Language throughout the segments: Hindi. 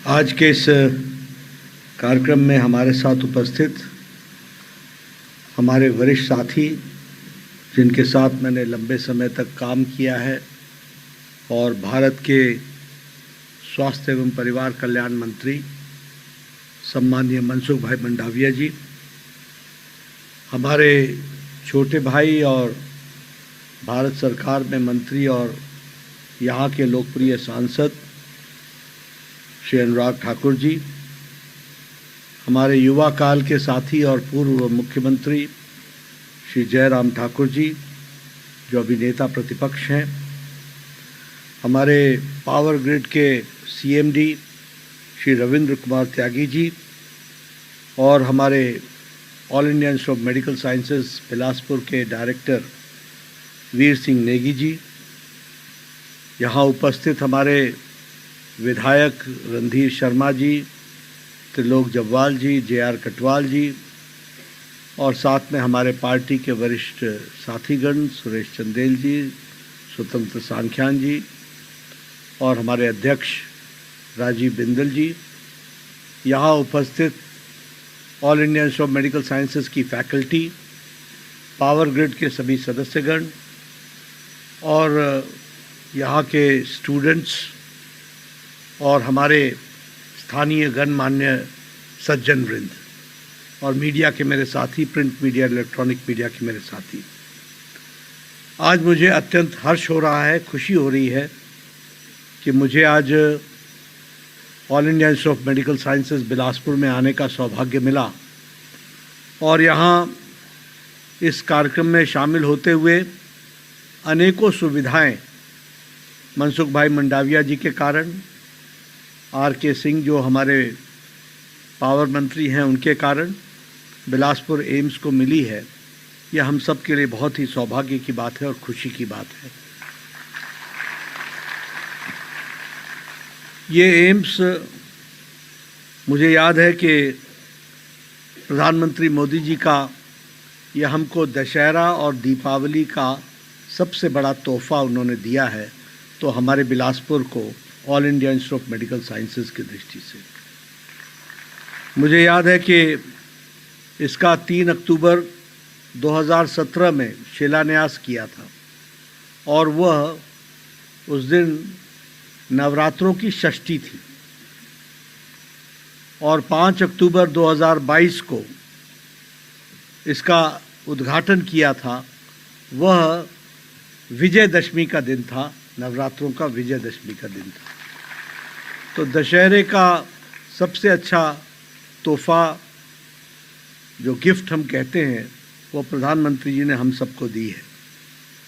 आज के इस कार्यक्रम में हमारे साथ उपस्थित हमारे वरिष्ठ साथी, जिनके साथ मैंने लंबे समय तक काम किया है और भारत के स्वास्थ्य एवं परिवार कल्याण मंत्री सम्माननीय मनसुख भाई मंडाविया जी, हमारे छोटे भाई और भारत सरकार में मंत्री और यहाँ के लोकप्रिय सांसद श्री अनुराग ठाकुर जी, हमारे युवा काल के साथी और पूर्व मुख्यमंत्री श्री जयराम ठाकुर जी, जो अभी नेता प्रतिपक्ष हैं, हमारे पावर ग्रिड के सीएमडी श्री रविंद्र कुमार त्यागी जी और हमारे all India institute of medical sciences Bilaspur के डायरेक्टर वीर सिंह नेगी जी, यहाँ उपस्थित हमारे विधायक रणधीर शर्मा जी, त्रिलोक जब्बाल जी, जे.आर. कटवाल जी और साथ में हमारे पार्टी के वरिष्ठ साथीगण सुरेश चंदेल जी, स्वतंत्र सांख्यान जी और हमारे अध्यक्ष राजीव बिंदल जी, यहाँ उपस्थित all India institute of medical sciences की फैकल्टी, पावर ग्रिड के सभी सदस्यगण और यहाँ के स्टूडेंट्स और हमारे स्थानीय गणमान्य सज्जन वृंद और मीडिया के मेरे साथी, प्रिंट मीडिया, इलेक्ट्रॉनिक मीडिया के मेरे साथी, आज मुझे अत्यंत हर्ष हो रहा है, खुशी हो रही है कि मुझे आज all India institute of medical sciences Bilaspur में आने का सौभाग्य मिला और यहाँ इस कार्यक्रम में शामिल होते हुए अनेकों सुविधाएं मनसुख भाई मंडाविया जी के कारण, आर.के. सिंह जो हमारे पावर मंत्री हैं उनके कारण बिलासपुर एम्स को मिली है। यह हम सब के लिए बहुत ही सौभाग्य की बात है और खुशी की बात है। ये एम्स, मुझे याद है कि प्रधानमंत्री मोदी जी का यह हमको दशहरा और दीपावली का सबसे बड़ा तोहफा उन्होंने दिया है, तो हमारे बिलासपुर को all India institute of medical sciences की दृष्टि से मुझे याद है कि इसका 3 अक्टूबर 2017 में शिलान्यास किया था और वह उस दिन नवरात्रों की षष्ठी थी और 5 अक्टूबर 2022 को इसका उद्घाटन किया था। वह विजयदशमी का दिन था, नवरात्रों का विजयदशमी का दिन था। तो दशहरे का सबसे अच्छा तोहफा, जो गिफ्ट हम कहते हैं, वो प्रधानमंत्री जी ने हम सबको दी है,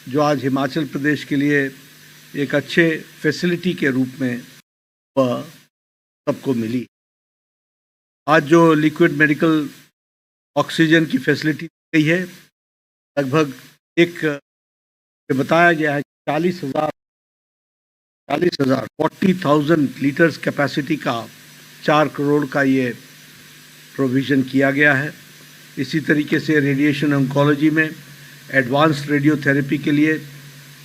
जो आज हिमाचल प्रदेश के लिए एक अच्छे फैसिलिटी के रूप में वह सबको मिली। आज जो लिक्विड मेडिकल ऑक्सीजन की फैसिलिटी दी गई है, लगभग बताया गया है 40,000 लीटर्स कैपेसिटी का 4 करोड़ का ये प्रोविज़न किया गया है। इसी तरीके से रेडिएशन ऑन्कोलॉजी में एडवांस्ड रेडियोथेरेपी के लिए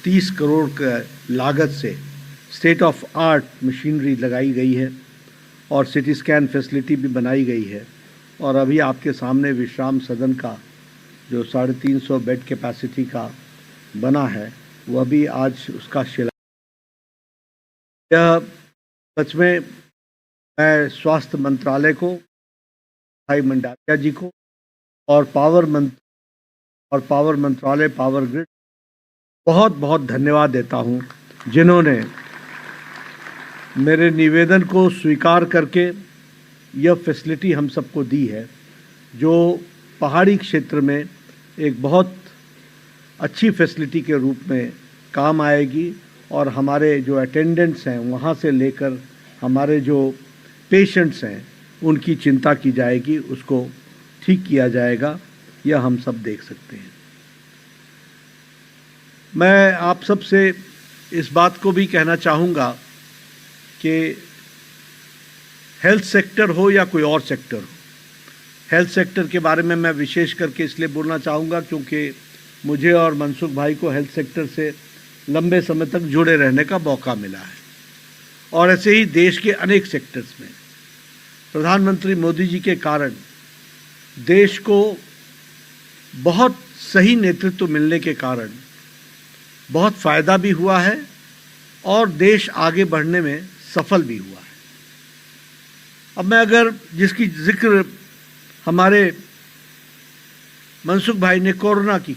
30 करोड़ का लागत से स्टेट ऑफ आर्ट मशीनरी लगाई गई है और सिटी स्कैन फैसिलिटी भी बनाई गई है। और अभी आपके सामने विश्राम सदन का जो 350 बेड कैपेसिटी का बना है, वह भी आज उसका शिलान्यास। यह सच में मैं स्वास्थ्य मंत्रालय को, भाई मंडाविया जी को और पावर मंत्रालय, पावर ग्रिड बहुत बहुत धन्यवाद देता हूं, जिन्होंने मेरे निवेदन को स्वीकार करके यह फैसिलिटी हम सबको दी है, जो पहाड़ी क्षेत्र में एक बहुत अच्छी फैसिलिटी के रूप में काम आएगी और हमारे जो अटेंडेंट्स हैं वहाँ से लेकर हमारे जो पेशेंट्स हैं उनकी चिंता की जाएगी, उसको ठीक किया जाएगा। यह हम सब देख सकते हैं। मैं आप सब से इस बात को भी कहना चाहूँगा कि हेल्थ सेक्टर हो या कोई और सेक्टर हो, हेल्थ सेक्टर के बारे में मैं विशेष करके इसलिए बोलना चाहूँगा क्योंकि मुझे और मनसुख भाई को हेल्थ सेक्टर से लंबे समय तक जुड़े रहने का मौका मिला है और ऐसे ही देश के अनेक सेक्टर्स में। प्रधानमंत्री मोदी जी के कारण देश को बहुत सही नेतृत्व मिलने के कारण बहुत फायदा भी हुआ है और देश आगे बढ़ने में सफल भी हुआ है। अब मैं अगर जिसकी जिक्र हमारे मनसुख भाई ने कोरोना की,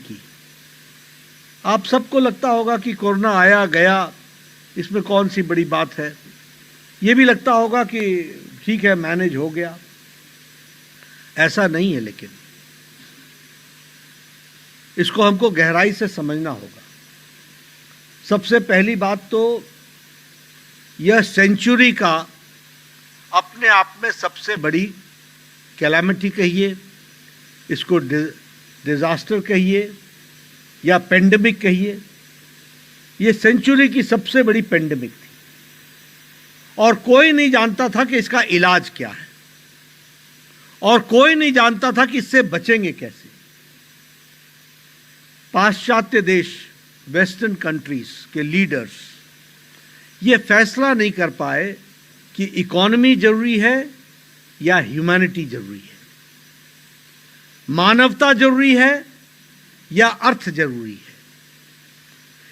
आप सबको लगता होगा कि कोरोना आया गया, इसमें कौन सी बड़ी बात है। ये भी लगता होगा कि ठीक है, मैनेज हो गया। ऐसा नहीं है, लेकिन इसको हमको गहराई से समझना होगा। सबसे पहली बात तो यह सेंचुरी का अपने आप में सबसे बड़ी कैलामिटी कहिए, इसको डिजास्टर कहिए या पेंडेमिक कहिए, ये सेंचुरी की सबसे बड़ी पेंडेमिक थी और कोई नहीं जानता था कि इसका इलाज क्या है और कोई नहीं जानता था कि इससे बचेंगे कैसे। पाश्चात्य देश, वेस्टर्न कंट्रीज के लीडर्स ये फैसला नहीं कर पाए कि इकोनॉमी जरूरी है या ह्यूमैनिटी जरूरी है, मानवता जरूरी है या अर्थ जरूरी है।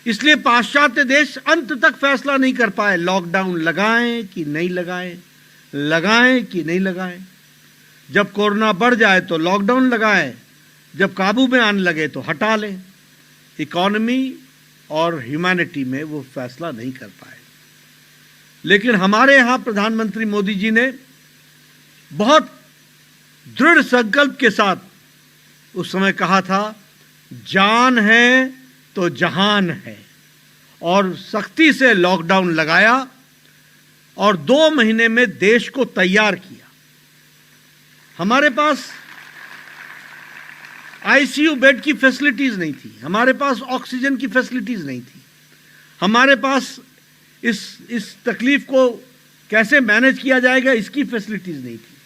इसलिए पाश्चात्य देश अंत तक फैसला नहीं कर पाए, लॉकडाउन लगाएं कि नहीं लगाएं, लगाएं कि नहीं लगाएं। जब कोरोना बढ़ जाए तो लॉकडाउन लगाएं, जब काबू में आने लगे तो हटा लें। इकोनॉमी और ह्यूमैनिटी में वो फैसला नहीं कर पाए। लेकिन हमारे यहाँ प्रधानमंत्री मोदी जी ने बहुत दृढ़ संकल्प के साथ उस समय कहा था, जान है तो जहान है, और सख्ती से लॉकडाउन लगाया और 2 महीने में देश को तैयार किया। हमारे पास आईसीयू बेड की फैसिलिटीज नहीं थी, हमारे पास ऑक्सीजन की फैसिलिटीज नहीं थी, हमारे पास इस तकलीफ को कैसे मैनेज किया जाएगा इसकी फैसिलिटीज नहीं थी,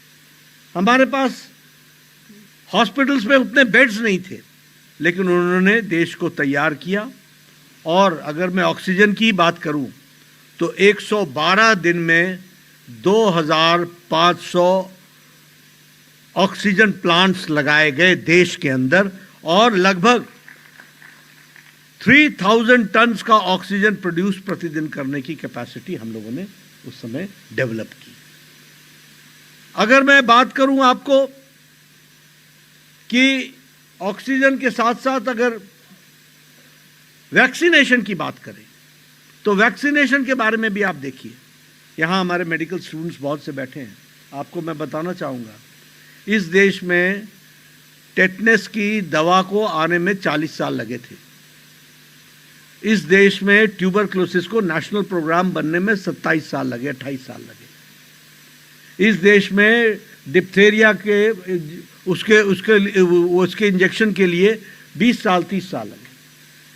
हमारे पास हॉस्पिटल्स में उतने बेड्स नहीं थे। लेकिन उन्होंने देश को तैयार किया। और अगर मैं ऑक्सीजन की बात करूं तो 112 दिन में 2500 ऑक्सीजन प्लांट्स लगाए गए देश के अंदर और लगभग 3000 टन्स का ऑक्सीजन प्रोड्यूस प्रतिदिन करने की कैपेसिटी हम लोगों ने उस समय डेवलप की। अगर मैं बात करूं आपको कि ऑक्सीजन के साथ साथ अगर वैक्सीनेशन की बात करें तो वैक्सीनेशन के बारे में भी आप देखिए, यहां हमारे मेडिकल स्टूडेंट्स बहुत से बैठे हैं। आपको मैं बताना चाहूँगा, इस देश में टेटनस की दवा को आने में 40 साल लगे थे। इस देश में ट्यूबरक्लोसिस को नेशनल प्रोग्राम बनने में 27 साल लगे, 28 साल लगे। इस देश में डिप्थेरिया के उसके इंजेक्शन के लिए 20 साल 30 साल लगे।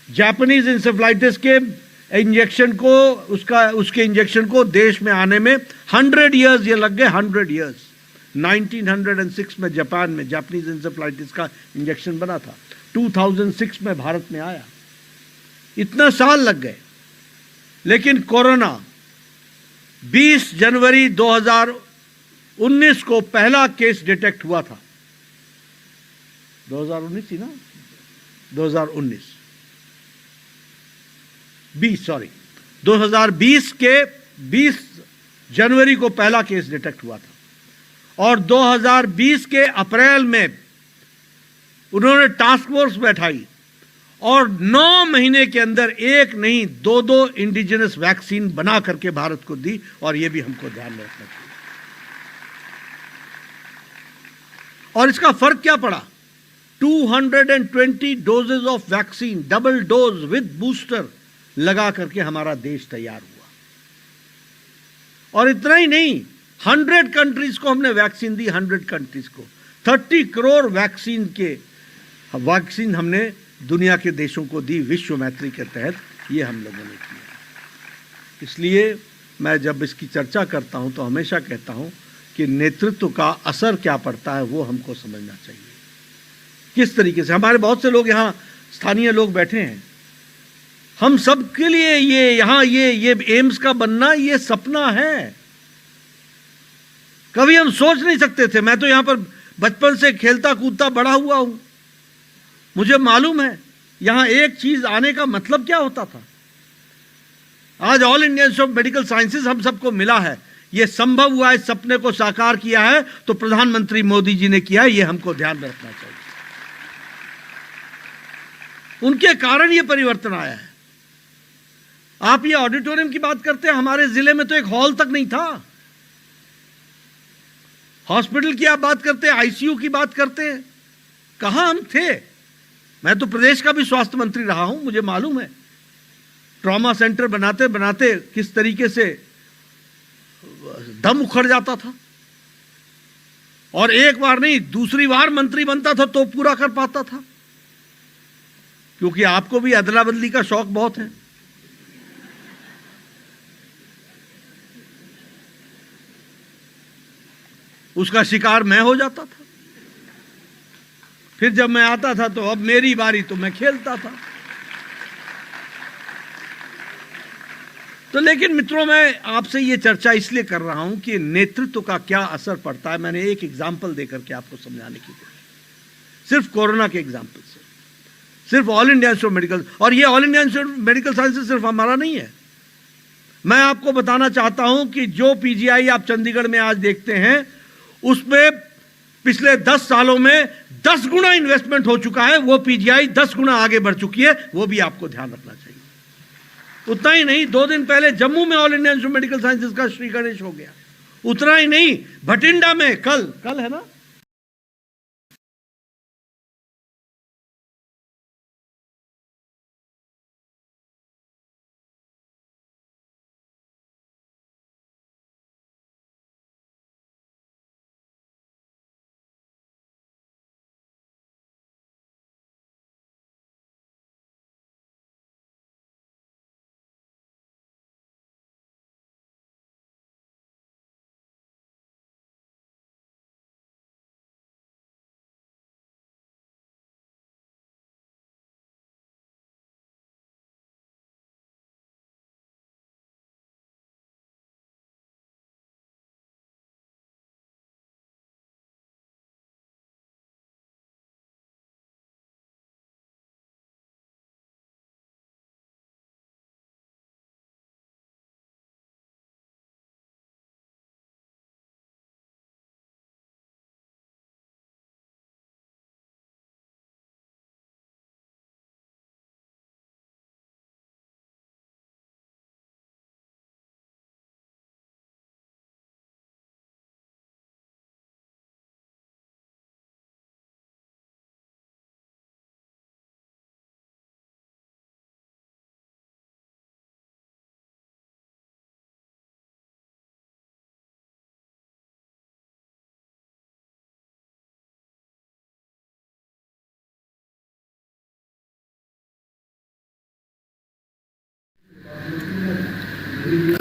जापानीज इंसेफ्लाइटिस के इंजेक्शन को उसके इंजेक्शन को देश में आने में 100 इयर्स ये लग गए, 100 इयर्स। 1906 में जापान में जापानीज इंसेफ्लाइटिस का इंजेक्शन बना था, 2006 में भारत में आया, इतना साल लग गए। लेकिन कोरोना 20 जनवरी 2019 को पहला केस डिटेक्ट हुआ था। 2019 थी ना, 2020 के 20 जनवरी को पहला केस डिटेक्ट हुआ था और 2020 के अप्रैल में उन्होंने टास्क फोर्स बैठाई और 9 महीने के अंदर एक नहीं 2 इंडिजिनस वैक्सीन बना करके भारत को दी। और यह भी हमको ध्यान में रखना चाहिए। और इसका फर्क क्या पड़ा, 220 doses of vaccine, double dose with booster लगा करके हमारा देश तैयार हुआ। और इतना ही नहीं, 100 कंट्रीज को हमने वैक्सीन दी, 100 कंट्रीज को 30 करोड़ वैक्सीन हमने दुनिया के देशों को दी विश्व मैत्री के तहत। ये हम लोगों ने किया। इसलिए मैं जब इसकी चर्चा करता हूं तो हमेशा कहता हूं कि नेतृत्व का असर क्या पड़ता है वो हमको समझना चाहिए। किस तरीके से हमारे बहुत से लोग यहाँ स्थानीय लोग बैठे हैं, हम सब के लिए ये यहाँ ये एम्स का बनना ये सपना है। कभी हम सोच नहीं सकते थे। मैं तो यहां पर बचपन से खेलता कूदता बड़ा हुआ हूं, मुझे मालूम है यहां एक चीज आने का मतलब क्या होता था। आज all India institute of medical sciences हम सबको मिला है, यह संभव हुआ, इस सपने को साकार किया है तो प्रधानमंत्री मोदी जी ने किया है, यह हमको ध्यान में रखना चाहिए। उनके कारण यह परिवर्तन आया है। आप ये ऑडिटोरियम की बात करते हैं, हमारे जिले में तो एक हॉल तक नहीं था। हॉस्पिटल की आप बात करते हैं, आईसीयू की बात करते हैं, कहां हम थे। मैं तो प्रदेश का भी स्वास्थ्य मंत्री रहा हूं, मुझे मालूम है ट्रॉमा सेंटर बनाते बनाते किस तरीके से दम उखड़ जाता था, और एक बार नहीं दूसरी बार मंत्री बनता था तो पूरा कर पाता था, क्योंकि आपको भी अदला बदली का शौक बहुत है। उसका शिकार मैं हो जाता था, फिर जब मैं आता था तो अब मेरी बारी तो मैं खेलता था। तो लेकिन मित्रों, मैं आपसे ये चर्चा इसलिए कर रहा हूं कि नेतृत्व का क्या असर पड़ता है। मैंने एक एग्जाम्पल देकर के आपको समझाने की कोशिश, सिर्फ कोरोना के एग्जाम्पल से, सिर्फ all India institute of medical, और ये all India institute of medical sciences सिर्फ हमारा नहीं है। मैं आपको बताना चाहता हूं कि जो पीजीआई आप चंडीगढ़ में आज देखते हैं, उसमें पिछले 10 सालों में 10 गुना इन्वेस्टमेंट हो चुका है। वो पीजीआई 10 गुना आगे बढ़ चुकी है, वो भी आपको ध्यान रखना चाहिए। उतना ही नहीं, 2 दिन पहले जम्मू में all India institute of medical sciences का श्री गणेश हो गया। उतना ही नहीं, भटिंडा में कल है ना,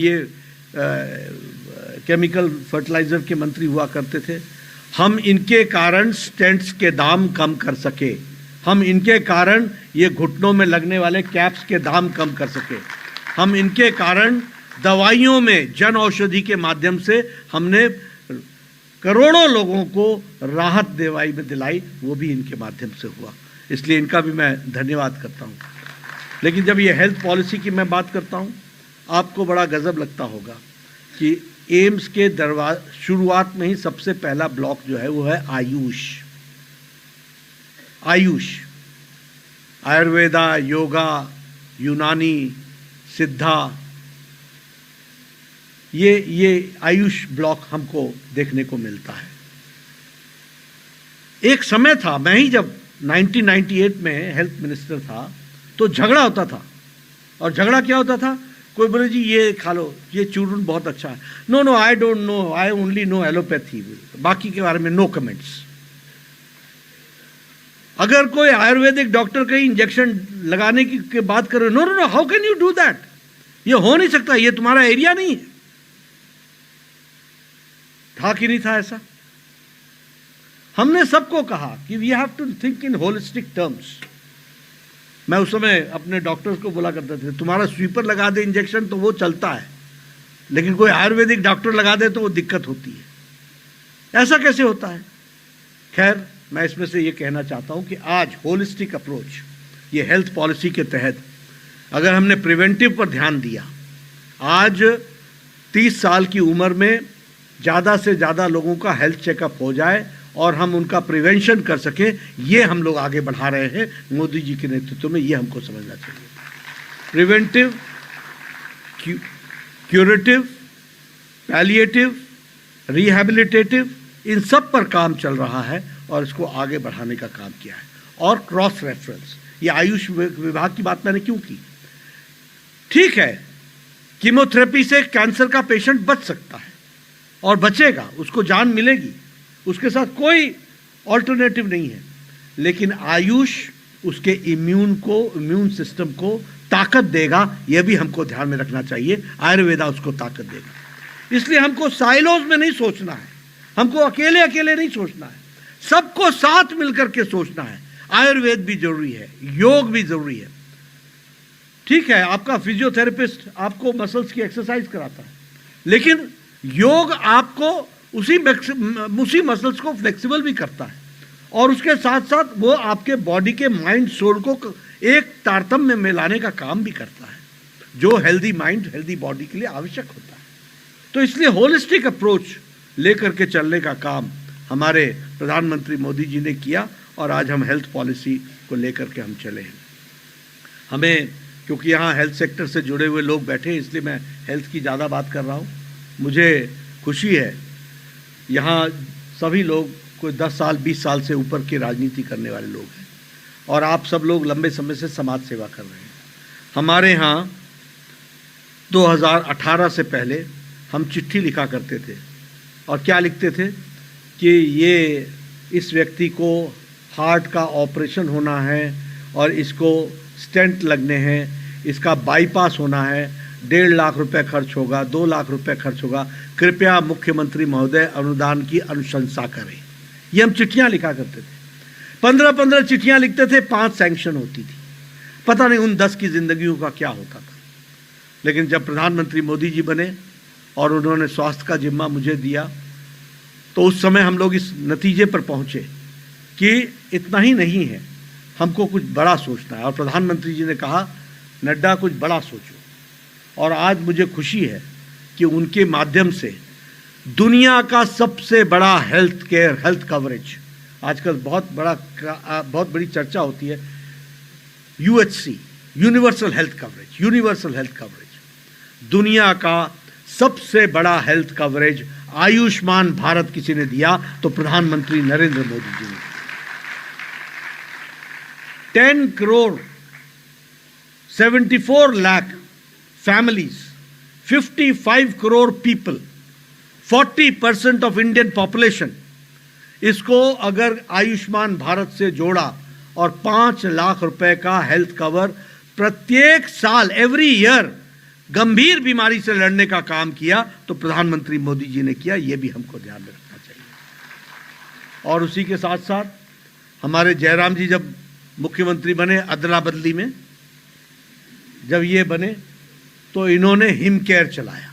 ये केमिकल फर्टिलाइजर के मंत्री हुआ करते थे। हम इनके कारण स्टेंट्स के दाम कम कर सके, हम इनके कारण ये घुटनों में लगने वाले कैप्स के दाम कम कर सके, हम इनके कारण दवाइयों में जन औषधि के माध्यम से हमने करोड़ों लोगों को राहत दवाई में दिलाई, वो भी इनके माध्यम से हुआ। इसलिए इनका भी मैं धन्यवाद करता हूँ। लेकिन जब ये हेल्थ पॉलिसी की मैं बात करता हूँ, आपको बड़ा गजब लगता होगा कि एम्स के शुरुआत में ही सबसे पहला ब्लॉक जो है वो है आयुष। आयुर्वेदा, योगा, यूनानी, सिद्धा, ये आयुष ब्लॉक हमको देखने को मिलता है। एक समय था, मैं ही जब 1998 में हेल्थ मिनिस्टर था तो झगड़ा होता था। और झगड़ा क्या होता था, कोई बोले जी ये खा लो, ये चूर्ण बहुत अच्छा है, no I don't know, I only know allopathy, बाकी के बारे में नो कमेंट्स। अगर कोई आयुर्वेदिक डॉक्टर कहीं इंजेक्शन लगाने की बात करे, know how can you do that, ये हो नहीं सकता, ये तुम्हारा एरिया नहीं है। था कि नहीं था ऐसा? हमने सबको कहा कि we have to think in holistic terms. मैं उस समय अपने डॉक्टर्स को बोला करता था, तुम्हारा स्वीपर लगा दे इंजेक्शन तो वो चलता है, लेकिन कोई आयुर्वेदिक डॉक्टर लगा दे तो वो दिक्कत होती है। ऐसा कैसे होता है? खैर, मैं इसमें से ये कहना चाहता हूँ कि आज होलिस्टिक अप्रोच, ये हेल्थ पॉलिसी के तहत अगर हमने प्रिवेंटिव पर ध्यान दिया, आज 30 साल की उम्र में ज़्यादा से ज़्यादा लोगों का हेल्थ चेकअप हो जाए और हम उनका प्रिवेंशन कर सकें, ये हम लोग आगे बढ़ा रहे हैं मोदी जी के नेतृत्व में। ये हमको समझना चाहिए। प्रिवेंटिव, क्यूरेटिव, पैलिएटिव, रिहैबिलिटेटिव, इन सब पर काम चल रहा है और इसको आगे बढ़ाने का काम किया है। और क्रॉस रेफरेंस, ये आयुष विभाग की बात मैंने क्यों की? ठीक है, कीमोथेरेपी से कैंसर का पेशेंट बच सकता है और बचेगा, उसको जान मिलेगी, उसके साथ कोई ऑल्टरनेटिव नहीं है, लेकिन आयुष उसके इम्यून सिस्टम को ताकत देगा। यह भी हमको ध्यान में रखना चाहिए। आयुर्वेदा उसको ताकत देगा। इसलिए हमको साइलोज में नहीं सोचना है, हमको अकेले अकेले नहीं सोचना है, सबको साथ मिलकर के सोचना है। आयुर्वेद भी जरूरी है, योग भी जरूरी है। ठीक है, आपका फिजियोथेरेपिस्ट आपको मसल्स की एक्सरसाइज कराता है, लेकिन योग आपको उसी मसल्स को फ्लेक्सिबल भी करता है और उसके साथ साथ वो आपके बॉडी के माइंड सोल को एक तारतम्य में लाने का काम भी करता है, जो हेल्दी माइंड हेल्दी बॉडी के लिए आवश्यक होता है। तो इसलिए होलिस्टिक अप्रोच लेकर के चलने का काम हमारे प्रधानमंत्री मोदी जी ने किया और आज हम हेल्थ पॉलिसी को लेकर के हम चले हैं। हमें, क्योंकि यहाँ हेल्थ सेक्टर से जुड़े हुए लोग बैठे हैं, इसलिए मैं हेल्थ की ज़्यादा बात कर रहा हूँ। मुझे खुशी है, यहाँ सभी लोग कोई 10 साल 20 साल से ऊपर की राजनीति करने वाले लोग हैं और आप सब लोग लंबे समय से समाज सेवा कर रहे हैं। हमारे यहाँ 2018 से पहले हम चिट्ठी लिखा करते थे और क्या लिखते थे कि ये इस व्यक्ति को हार्ट का ऑपरेशन होना है और इसको स्टेंट लगने हैं, इसका बाईपास होना है, 1.5 लाख रुपए खर्च होगा, 2 लाख रुपए खर्च होगा, कृपया मुख्यमंत्री महोदय अनुदान की अनुशंसा करें। ये हम चिट्ठियां लिखा करते थे। 15-15 चिट्ठियां लिखते थे, 5 सैंक्शन होती थी। पता नहीं उन 10 की जिंदगियों का क्या होता था। लेकिन जब प्रधानमंत्री मोदी जी बने और उन्होंने स्वास्थ्य का जिम्मा मुझे दिया, तो उस समय हम लोग इस नतीजे पर पहुंचे कि इतना ही नहीं है, हमको कुछ बड़ा सोचना है। और प्रधानमंत्री जी ने कहा, नड्डा कुछ बड़ा सोचो। और आज मुझे खुशी है कि उनके माध्यम से दुनिया का सबसे बड़ा हेल्थ कवरेज, आजकल बहुत बड़ी चर्चा होती है, यूएचसी, यूनिवर्सल हेल्थ कवरेज, दुनिया का सबसे बड़ा हेल्थ कवरेज आयुष्मान भारत किसी ने दिया तो प्रधानमंत्री नरेंद्र मोदी जी ने। 10 crore 74 lakh families, 55 crore people, 40% of Indian population, इसको अगर आयुष्मान भारत से जोड़ा और 5 लाख रुपए का हेल्थ कवर प्रत्येक साल, एवरी ईयर, गंभीर बीमारी से लड़ने का काम किया तो प्रधानमंत्री मोदी जी ने किया। यह भी हमको ध्यान में रखना चाहिए। और उसी के साथ साथ हमारे जयराम जी जब मुख्यमंत्री बने, अदला बदली में जब ये बने, तो इन्होंने हिम केयर चलाया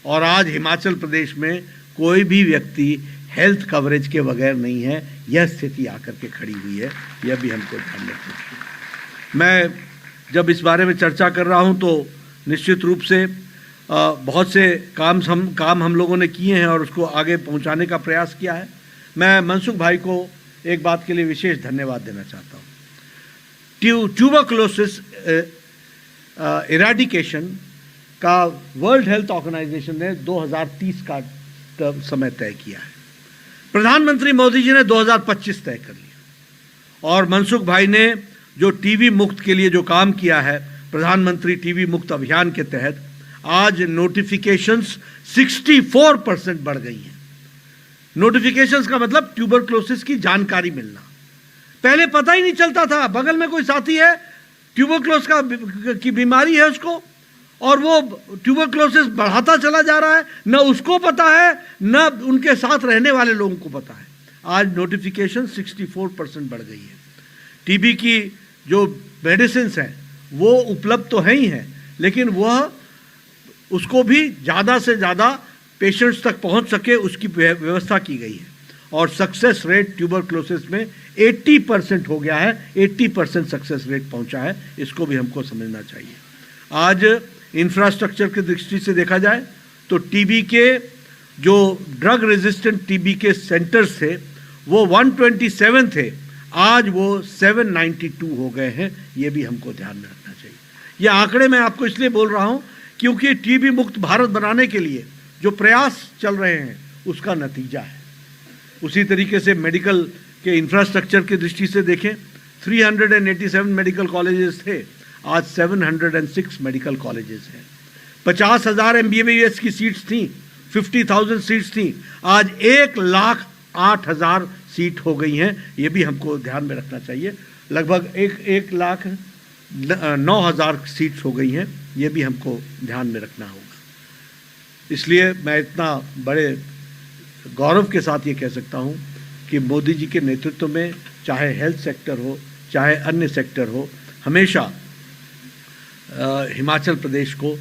और आज हिमाचल प्रदेश में कोई भी व्यक्ति हेल्थ कवरेज के बगैर नहीं है। यह स्थिति आकर के खड़ी हुई है, यह भी हमको ध्यान रखना चाहिए। मैं जब इस बारे में चर्चा कर रहा हूं तो निश्चित रूप से बहुत से काम हम लोगों ने किए हैं और उसको आगे पहुंचाने का प्रयास किया है। मैं मनसुख भाई को एक बात के लिए विशेष धन्यवाद देना चाहता हूँ। ट्यूबरकुलोसिस इरेडिकेशन का वर्ल्ड हेल्थ ऑर्गेनाइजेशन ने 2030 का समय तय किया है। प्रधानमंत्री मोदी जी ने 2025 तय कर लिया और मनसुख भाई ने जो टीबी मुक्त के लिए जो काम किया है, प्रधानमंत्री टीबी मुक्त अभियान के तहत आज नोटिफिकेशंस 64% बढ़ गई हैं। नोटिफिकेशंस का मतलब ट्यूबरकुलोसिस की जानकारी मिलना। पहले पता ही नहीं चलता था, बगल में कोई साथी है ट्यूबरकुलोसिस की बीमारी है उसको, और वो ट्यूबरकुलोसिस बढ़ाता चला जा रहा है, न उसको पता है न उनके साथ रहने वाले लोगों को पता है। आज नोटिफिकेशन 64% बढ़ गई है। टीबी की जो मेडिसिन हैं वो उपलब्ध तो है ही हैं, लेकिन वह उसको भी ज़्यादा से ज़्यादा पेशेंट्स तक पहुंच सके उसकी व्यवस्था की गई है। और सक्सेस रेट ट्यूबरक्लोसिस में 80% हो गया है, 80% सक्सेस रेट पहुंचा है, इसको भी हमको समझना चाहिए। आज इंफ्रास्ट्रक्चर की दृष्टि से देखा जाए तो टीबी के जो ड्रग रेजिस्टेंट टीबी के सेंटर्स थे वो 127 थे, आज वो 792 हो गए हैं, ये भी हमको ध्यान में रखना चाहिए। ये आंकड़े मैं आपको इसलिए बोल रहा हूं क्योंकि टीबी मुक्त भारत बनाने के लिए जो प्रयास चल रहे हैं उसका नतीजा है। उसी तरीके से मेडिकल के इंफ्रास्ट्रक्चर की दृष्टि से देखें, 387 मेडिकल कॉलेजेस थे, आज 706 मेडिकल कॉलेजेस हैं। 50,000 MBBS की सीट्स थी, 50,000 सीट्स थी, आज 1,08,000 सीट हो गई हैं, ये भी हमको ध्यान में रखना चाहिए। लगभग 1,09,000 सीट्स हो गई हैं, ये भी हमको ध्यान में रखना होगा। इसलिए मैं इतना बड़े गौरव के साथ ये कह सकता हूँ कि मोदी जी के नेतृत्व में चाहे हेल्थ सेक्टर हो चाहे अन्य सेक्टर हो, हमेशा हिमाचल प्रदेश को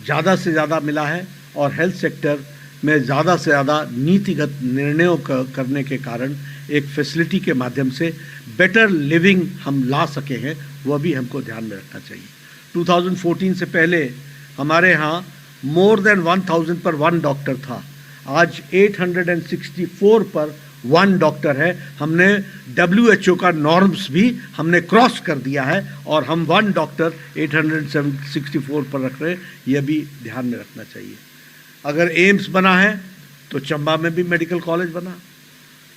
ज़्यादा से ज़्यादा मिला है और हेल्थ सेक्टर में ज़्यादा से ज़्यादा नीतिगत निर्णयों करने के कारण एक फैसिलिटी के माध्यम से बेटर लिविंग हम ला सके हैं, वह भी हमको ध्यान में रखना चाहिए। 2014 से पहले हमारे यहाँ मोर देन 1000 पर 1 डॉक्टर था, आज 864 पर 1 डॉक्टर है। हमने WHO का नॉर्म्स भी हमने क्रॉस कर दिया है और हम 1 डॉक्टर 864 पर रख रहे हैं, यह भी ध्यान में रखना चाहिए। अगर एम्स बना है तो चंबा में भी मेडिकल कॉलेज बना,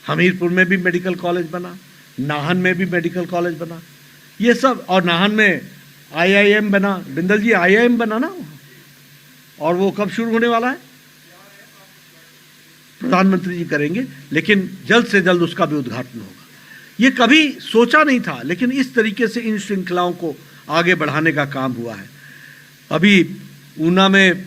हमीरपुर में भी मेडिकल कॉलेज बना, नाहन में भी मेडिकल कॉलेज बना, ये सब। और नाहन में IIM बना, बिंदल जी IIM बना ना, और वो कब शुरू होने वाला है? प्रधानमंत्री जी करेंगे, लेकिन जल्द से जल्द उसका भी उद्घाटन होगा। ये कभी सोचा नहीं था, लेकिन इस तरीके से इन श्रृंखलाओं को आगे बढ़ाने का काम हुआ है। अभी ऊना में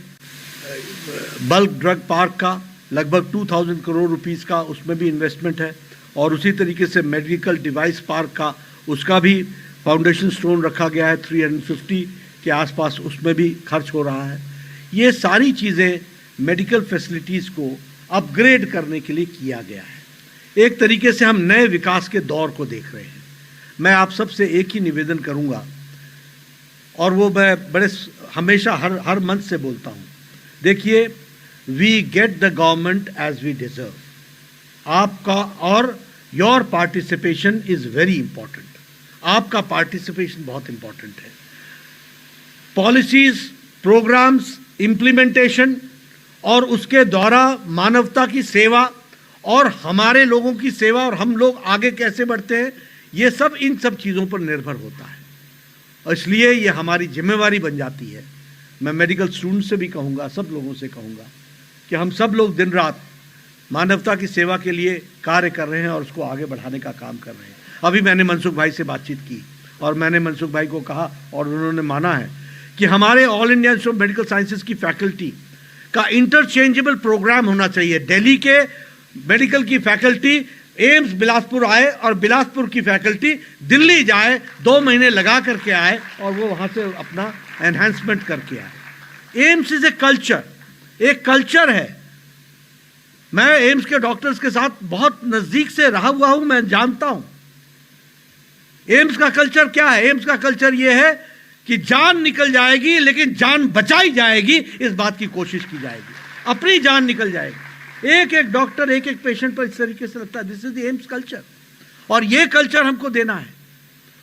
बल्क ड्रग पार्क का लगभग 2000 करोड़ रुपीस का उसमें भी इन्वेस्टमेंट है, और उसी तरीके से मेडिकल डिवाइस पार्क का उसका भी फाउंडेशन स्टोन रखा गया है, 350 के आसपास उसमें भी खर्च हो रहा है। ये सारी चीज़ें मेडिकल फैसिलिटीज़ को अपग्रेड करने के लिए किया गया है। एक तरीके से हम नए विकास के दौर को देख रहे हैं। मैं आप सबसे एक ही निवेदन करूंगा, और वो मैं बड़े हमेशा हर मंच से बोलता हूं, देखिए, we get the government as we deserve. आपका और your participation is very important. आपका पार्टिसिपेशन बहुत इंपॉर्टेंट है। पॉलिसीज, प्रोग्राम्स, इम्प्लीमेंटेशन और उसके द्वारा मानवता की सेवा और हमारे लोगों की सेवा और हम लोग आगे कैसे बढ़ते हैं, ये सब इन सब चीज़ों पर निर्भर होता है। और इसलिए ये हमारी जिम्मेवारी बन जाती है। मैं मेडिकल स्टूडेंट से भी कहूँगा, सब लोगों से कहूँगा कि हम सब लोग दिन रात मानवता की सेवा के लिए कार्य कर रहे हैं और उसको आगे बढ़ाने का काम कर रहे हैं। अभी मैंने मनसुख भाई से बातचीत की और मैंने मनसुख भाई को कहा और उन्होंने माना है कि हमारे all India institute of medical sciences की फैकल्टी का इंटरचेंजेबल प्रोग्राम होना चाहिए। दिल्ली के मेडिकल की फैकल्टी एम्स बिलासपुर आए और बिलासपुर की फैकल्टी दिल्ली जाए, 2 महीने लगा करके आए और वो वहाँ से अपना एनहांसमेंट करके आए। एम्स इज ए कल्चर, एक कल्चर है। मैं एम्स के डॉक्टर्स के साथ बहुत नज़दीक से रहा हुआ हूँ, मैं जानता हूँ एम्स का कल्चर क्या है। एम्स का कल्चर ये है कि जान निकल जाएगी लेकिन जान बचाई जाएगी, इस बात की कोशिश की जाएगी। अपनी जान निकल जाएगी। एक एक डॉक्टर एक एक पेशेंट पर इस तरीके से लगता है। This is the AIIMS culture, और ये कल्चर हमको देना है।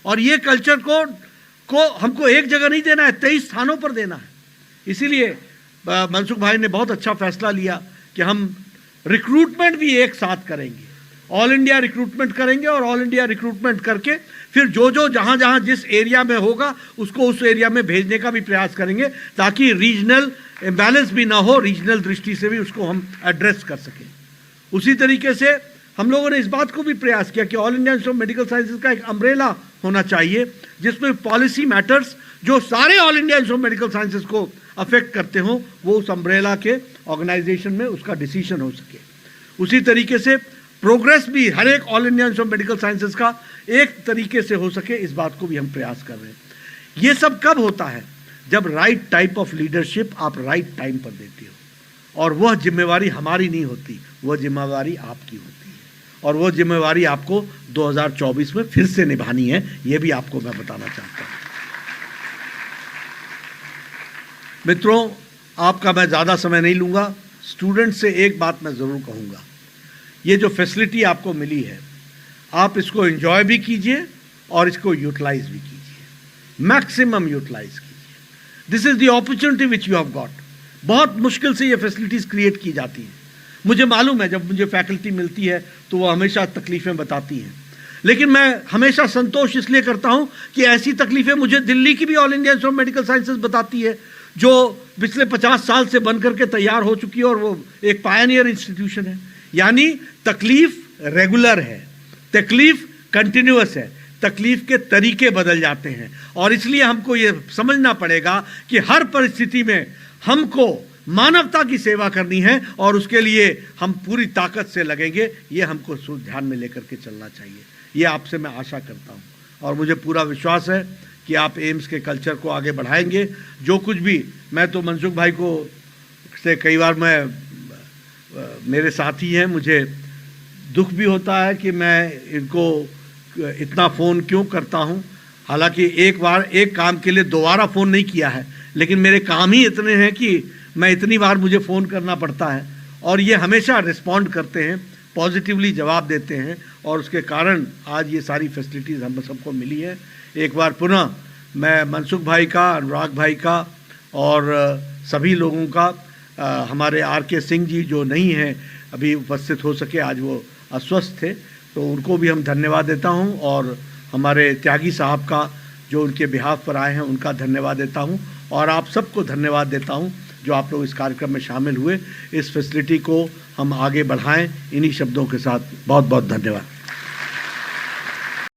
और ये कल्चर को हमको एक जगह नहीं देना है, 23 स्थानों पर देना है। इसीलिए मनसुख भाई ने बहुत अच्छा फैसला लिया कि हम रिक्रूटमेंट भी एक साथ करेंगे, ऑल इंडिया रिक्रूटमेंट करेंगे, और ऑल इंडिया रिक्रूटमेंट करके फिर जो जहां जहां जिस एरिया में होगा उसको उस एरिया में भेजने का भी प्रयास करेंगे, ताकि रीजनल इम्बैलेंस भी ना हो, रीजनल दृष्टि से भी उसको हम एड्रेस कर सकें। उसी तरीके से हम लोगों ने इस बात को भी प्रयास किया कि all India institute of medical sciences का एक अम्ब्रेला होना चाहिए, जिसमें पॉलिसी मैटर्स जो सारे all India institute of medical sciences को अफेक्ट करते हों, वो उस अम्ब्रेला के ऑर्गेनाइजेशन में उसका डिसीजन हो सके। उसी तरीके से प्रोग्रेस भी हर एक all India institute of medical sciences का एक तरीके से हो सके, इस बात को भी हम प्रयास कर रहे हैं। ये सब कब होता है? जब राइट टाइप ऑफ लीडरशिप आप राइट टाइम पर देते हो। और वह जिम्मेवारी हमारी नहीं होती, वह जिम्मेवारी आपकी होती है, और वह जिम्मेवारी आपको 2024 में फिर से निभानी है, ये भी आपको मैं बताना चाहता हूँ। मित्रों, आपका मैं ज़्यादा समय नहीं लूँगा। स्टूडेंट से एक बात मैं ज़रूर कहूँगा, ये जो फैसिलिटी आपको मिली है, आप इसको एंजॉय भी कीजिए और इसको यूटिलाइज भी कीजिए, मैक्सिमम यूटिलाइज कीजिए। This is the opportunity which you have got. बहुत मुश्किल से ये फैसिलिटीज़ क्रिएट की जाती हैं। मुझे मालूम है, जब मुझे फैकल्टी मिलती है तो वो हमेशा तकलीफ़ें बताती हैं, लेकिन मैं हमेशा संतोष इसलिए करता हूँ कि ऐसी तकलीफ़ें मुझे दिल्ली की भी all India institute of medical sciences बताती है, जो पिछले 50 साल से बन करके तैयार हो चुकी है, और वो एक पायनियर इंस्टीट्यूशन है। यानी तकलीफ रेगुलर है, तकलीफ कंटिन्यूअस है, तकलीफ के तरीके बदल जाते हैं, और इसलिए हमको ये समझना पड़ेगा कि हर परिस्थिति में हमको मानवता की सेवा करनी है, और उसके लिए हम पूरी ताकत से लगेंगे। ये हमको ध्यान में लेकर के चलना चाहिए, ये आपसे मैं आशा करता हूँ, और मुझे पूरा विश्वास है कि आप एम्स के कल्चर को आगे बढ़ाएंगे। जो कुछ भी, मैं तो मनसुख भाई को से कई बार मेरे साथी हैं, मुझे दुख भी होता है कि मैं इनको इतना फ़ोन क्यों करता हूं। हालांकि एक बार एक काम के लिए दोबारा फ़ोन नहीं किया है, लेकिन मेरे काम ही इतने हैं कि मैं इतनी बार मुझे फ़ोन करना पड़ता है, और ये हमेशा रिस्पॉन्ड करते हैं, पॉजिटिवली जवाब देते हैं, और उसके कारण आज ये सारी फैसिलिटीज़ हम सबको मिली है। एक बार पुनः मैं मनसुख भाई का, अनुराग भाई का और सभी लोगों का, हमारे RK सिंह जी जो नहीं हैं अभी उपस्थित हो सके, आज वो अस्वस्थ थे, तो उनको भी हम धन्यवाद देता हूं, और हमारे त्यागी साहब का जो उनके बिहाफ पर आए हैं उनका धन्यवाद देता हूं, और आप सबको धन्यवाद देता हूं जो आप लोग इस कार्यक्रम में शामिल हुए। इस फैसिलिटी को हम आगे बढ़ाएं, इन्हीं शब्दों के साथ बहुत बहुत धन्यवाद।